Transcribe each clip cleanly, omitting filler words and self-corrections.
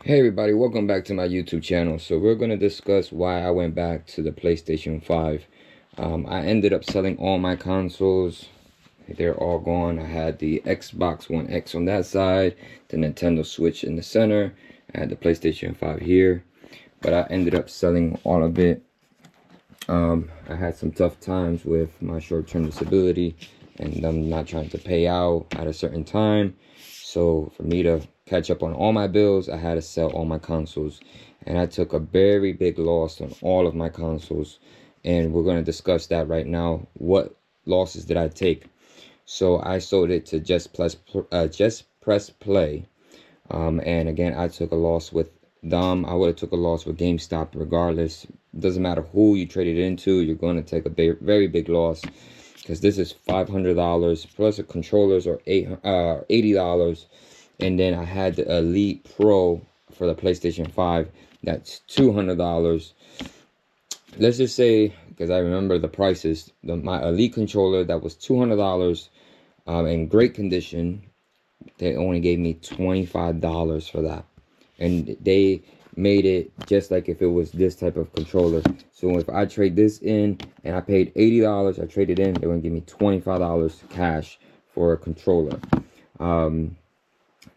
Hey everybody, welcome back to my YouTube channel. So we're going to discuss why I went back to the PlayStation 5. I ended up selling all my consoles. They're all gone. I had the Xbox One X on that side, the Nintendo Switch in the center. I had the PlayStation 5 here, but I ended up selling all of it. I had some tough times with my short-term disability and them not trying to pay out at a certain time. So for me to catch up on all my bills, I had to sell all my consoles. And I took a very big loss on all of my consoles. And we're going to discuss that right now. What losses did I take? So I sold it to Just Press Play. And again, I took a loss with them. I would have took a loss with GameStop regardless. Doesn't matter who you trade it into, you're going to take a very big loss, because this is $500 plus the controllers are $80. And then I had the Elite Pro for the PlayStation 5. That's $200. Let's just say, because I remember the prices, my Elite controller that was $200 in great condition, they only gave me $25 for that. And they made it just like if it was this type of controller. So if I trade this in and I paid $80, I traded in, they're going to give me $25 cash for a controller.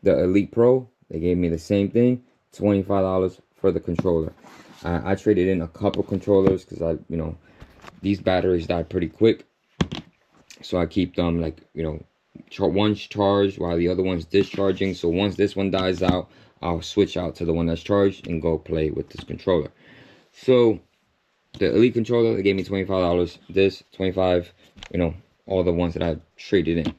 The Elite Pro, they gave me the same thing, $25 for the controller. I traded in a couple controllers because these batteries die pretty quick. So I keep them one's charged while the other one's discharging. So once this one dies out, I'll switch out to the one that's charged and go play with this controller. So the Elite controller, they gave me $25. This $25, all the ones that I traded in.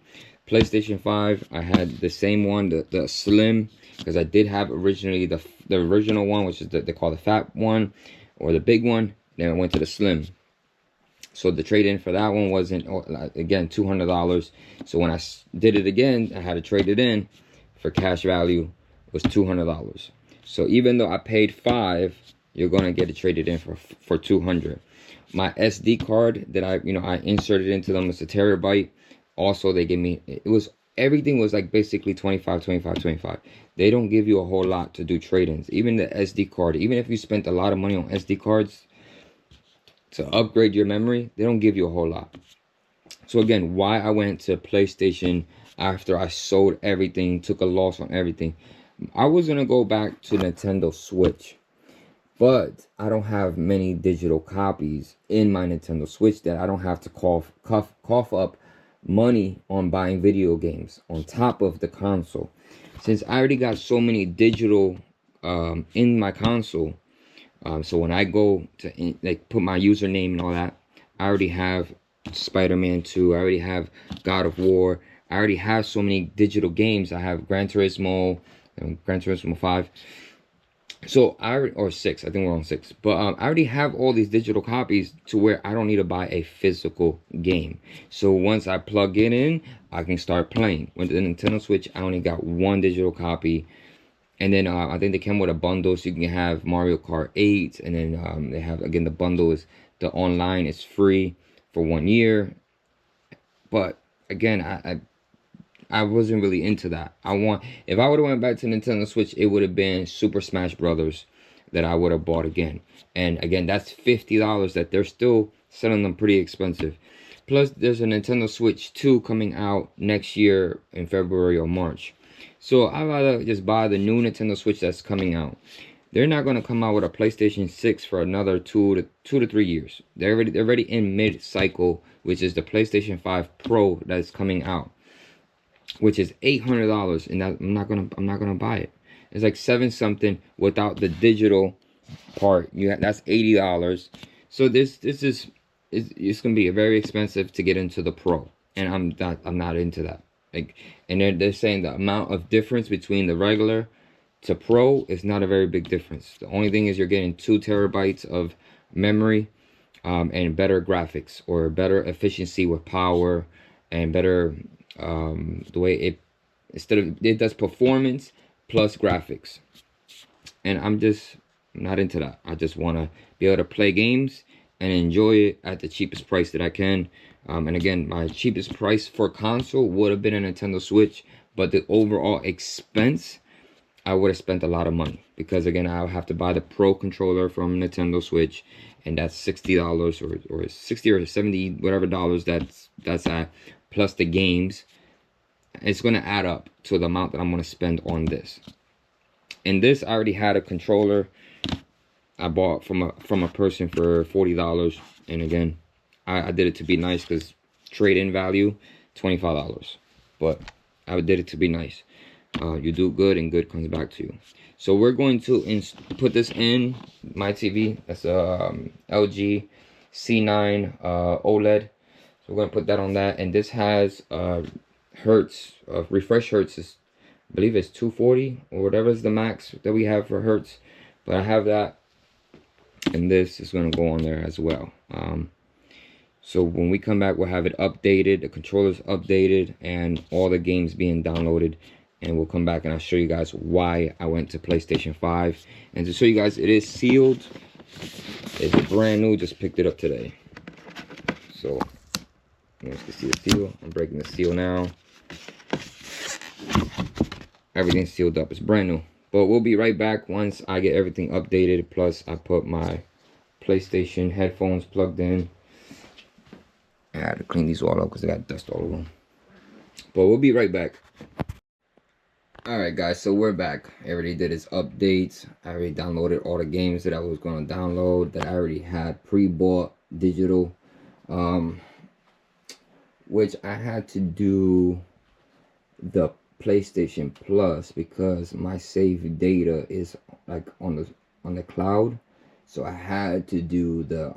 PlayStation 5, I had the same one, the Slim, because I did have originally the original one, which is they call the fat one or the big one. Then I went to the Slim. So the trade-in for that one wasn't, again, $200. So when I did it again, I had to trade it in for cash value was $200. So even though I paid $5, you're gonna get it traded in for $200. My SD card that I inserted into them was a terabyte. Also, they gave me, everything was like basically 25. They don't give you a whole lot to do trade-ins. Even the SD card, even if you spent a lot of money on SD cards to upgrade your memory, they don't give you a whole lot. So again, why I went to PlayStation after I sold everything, took a loss on everything. I was gonna go back to Nintendo Switch, but I don't have many digital copies in my Nintendo Switch that I don't have to cough up money on buying video games on top of the console. Since I already got so many digital in my console, so when I go to put my username and all that, I already have Spider-Man 2, I already have God of War, I already have so many digital games. I have Gran Turismo 5. So or 6, I think we're on 6. But I already have all these digital copies to where I don't need to buy a physical game. So once I plug it in, I can start playing. With the Nintendo Switch, I only got one digital copy. And then I think they came with a bundle, so you can have Mario Kart 8. And then they have, again, the bundle is, the online is free for 1 year. But again, I wasn't really into that. If I would have went back to Nintendo Switch, it would have been Super Smash Brothers that I would have bought again. And again, that's $50 that they're still selling them pretty expensive. Plus, there's a Nintendo Switch 2 coming out next year in February or March. So I'd rather just buy the new Nintendo Switch that's coming out. They're not going to come out with a PlayStation 6 for another 2 to 3 years. They're already in mid-cycle, which is the PlayStation 5 Pro that's coming out, which is $800, and I'm not gonna buy it. It's like $7 something without the digital part. That's $80. So it's gonna be very expensive to get into the Pro, and I'm not into that. And they're saying the amount of difference between the regular to Pro is not a very big difference. The only thing is you're getting 2 terabytes of memory, and better graphics, or better efficiency with power, and better the way it does performance plus graphics. And I'm not into that. I just want to be able to play games and enjoy it at the cheapest price that I can. And again, my cheapest price for console would have been a Nintendo Switch, but the overall expense I would have spent a lot of money, because again, I would have to buy the Pro controller from Nintendo Switch, and that's $60 or 60 or 70 whatever dollars that's at, plus the games. It's gonna add up to the amount that I'm gonna spend on this. And this, I already had a controller I bought from a person for $40, and again, I did it to be nice, because trade-in value $25, but I did it to be nice. You do good and good comes back to you. So we're going to put this in my TV. That's a LG C9 OLED. So we're going to put that on that, and this has hertz, refresh hertz is, I believe it's 240 or whatever is the max that we have for hertz, but I have that, and this is going to go on there as well. So when we come back, we'll have it updated, the controller's updated, and all the games being downloaded, and we'll come back and I'll show you guys why I went to PlayStation 5. And to show you guys, it is sealed, it's brand new, just picked it up today. So you guys can see the seal. I'm breaking the seal now. Everything's sealed up, it's brand new. But we'll be right back once I get everything updated, plus I put my PlayStation headphones plugged in. I had to clean these all up because I got dust all over them. But we'll be right back. Alright guys, so we're back. I already did his updates. I already downloaded all the games that I was going to download, that I already had pre-bought digital. Which I had to do the PlayStation Plus, because my save data is like on the cloud. So I had to do the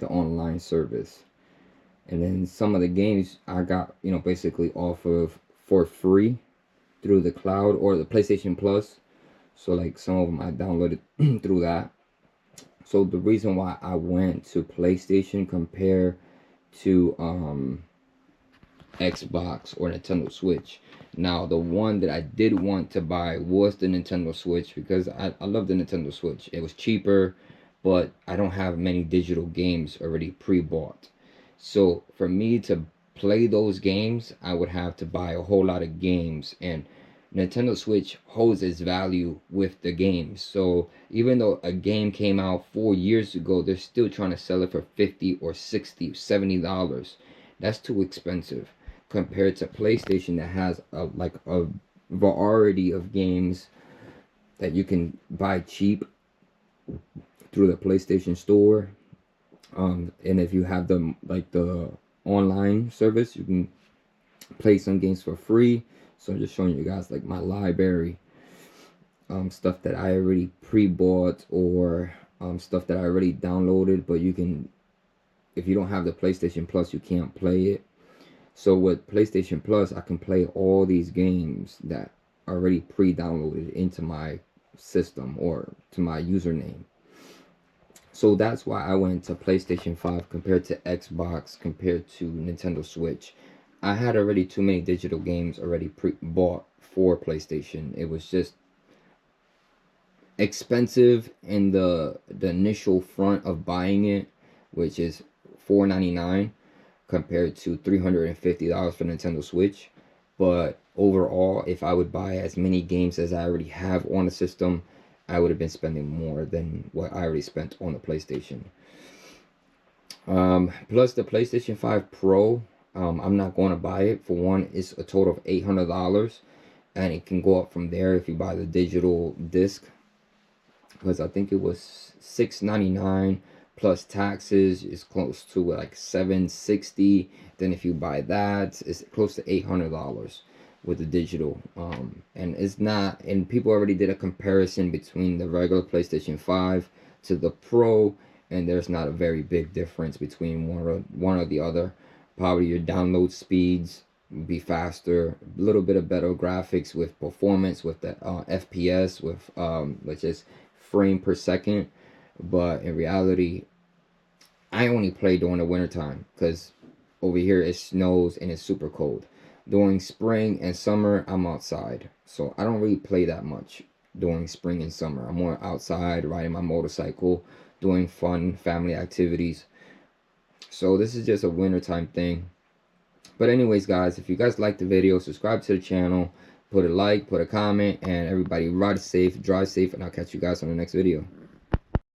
online service. And then some of the games I got, you know, basically off of for free through the cloud or the PlayStation Plus. So like some of them I downloaded through that. So the reason why I went to PlayStation compared to Xbox or Nintendo Switch. Now the one that I did want to buy was the Nintendo Switch, because I love the Nintendo Switch. It was cheaper, but I don't have many digital games already pre-bought. So for me to play those games, I would have to buy a whole lot of games, and Nintendo Switch holds its value with the games. So even though a game came out 4 years ago, they're still trying to sell it for $50 or $60, $70. That's too expensive compared to PlayStation, that has like a variety of games that you can buy cheap through the PlayStation Store. And if you have the online service, you can play some games for free. So I'm just showing you guys like my library, stuff that I already pre-bought, or stuff that I already downloaded, but you can, if you don't have the PlayStation Plus, you can't play it. So with PlayStation Plus, I can play all these games that are already pre-downloaded into my system or to my username. So that's why I went to PlayStation 5 compared to Xbox, compared to Nintendo Switch. I had already too many digital games already bought for PlayStation. It was just expensive in the initial front of buying it, which is $4.99 compared to $350 for Nintendo Switch. But overall, if I would buy as many games as I already have on the system, I would have been spending more than what I already spent on the PlayStation. Plus the PlayStation 5 Pro, I'm not going to buy it. For one, it's a total of $800, and it can go up from there if you buy the digital disc, because I think it was $6.99 plus taxes is close to like $760. Then if you buy that, it's close to $800 with the digital. And it's not, and people already did a comparison between the regular PlayStation 5 to the Pro, and there's not a very big difference between one or the other. Probably your download speeds be faster, a little bit of better graphics with performance, with the FPS, with which is frame per second. But in reality, I only play during the winter time, because over here it snows and it's super cold. During spring and summer, I'm outside, so I don't really play that much during spring and summer. I'm more outside riding my motorcycle, doing fun family activities. So this is just a wintertime thing. But anyways guys, if you guys like the video, subscribe to the channel, put a like, put a comment, and everybody ride safe, drive safe, and I'll catch you guys on the next video.